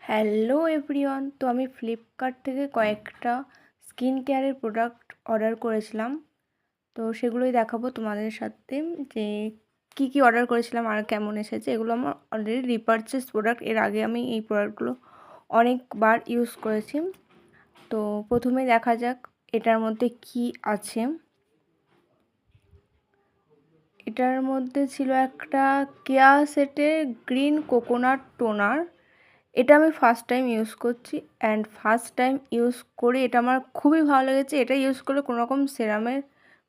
Hello everyone, তো আমি Flipkart থেকে কয়েকটা স্কিন কেয়ারের প্রোডাক্ট অর্ডার করেছিলাম। তো সেগুলোই দেখাবো তোমাদের সাথে যে কি কি অর্ডার করেছিলাম আর কেমন এসেছে। এগুলো আমার অলরেডি রিপারচেস প্রোডাক্ট। এর আগে আমি এই প্রোডাক্টগুলো অনেকবার ইউজ করেছি। তো প্রথমে দেখা যাক এটার মধ্যে কি আছে। এটার মধ্যে ছিল একটা কেয়া সেটের গ্রিন কোকোনাট টোনার। এটা আমি ফার্স্ট টাইম ইউজ করছি অ্যান্ড ফার্স্ট টাইম ইউজ করে এটা আমার খুবই ভালো লেগেছে। এটা ইউজ করলে কোনো রকম সেরামের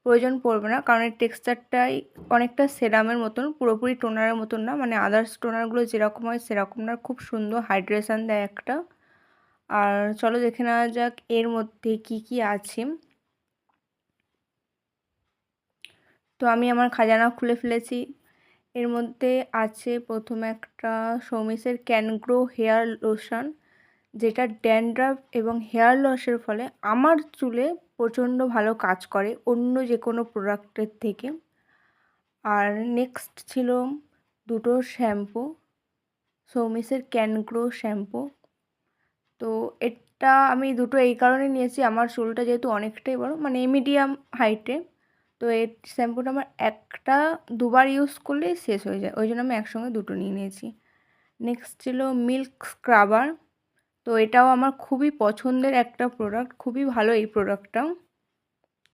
প্রয়োজন পড়বে না, কারণ এর টেক্সচারটাই অনেকটা সেরামের মতন, পুরোপুরি টোনারের মতন না, মানে আদার্স টোনারগুলো যেরকম হয় সেরকম না, খুব সুন্দর হাইড্রেশান দেয় একটা। আর চলো দেখে নেওয়া যাক এর মধ্যে কি কি আছে। তো আমি আমার খাজানা খুলে ফেলেছি। এর মধ্যে আছে প্রথমে একটা সৌমিসের ক্যান গ্রো হেয়ার লোশন, যেটা ড্যান্ড্রাফ এবং হেয়ার লসের ফলে আমার চুলে প্রচণ্ড ভালো কাজ করে অন্য যে কোনো প্রোডাক্টের থেকে। আর নেক্সট ছিল দুটো শ্যাম্পু, সৌমিসের ক্যান গ্রো শ্যাম্পু। তো এটা আমি দুটো এই কারণে নিয়েছি, আমার চুলটা যেহেতু অনেকটাই বড়, মানে মিডিয়াম হাইটে। তো এই শ্যাম্পুটা আমার একটা দুবার ইউজ করলেই শেষ হয়ে যায়, ওই জন্য আমি একসঙ্গে দুটো নিয়ে নিয়েছি। নেক্সট ছিল মিল্ক স্ক্রাবার। তো এটাও আমার খুবই পছন্দের একটা প্রোডাক্ট, খুবই ভালো এই প্রোডাক্টটা।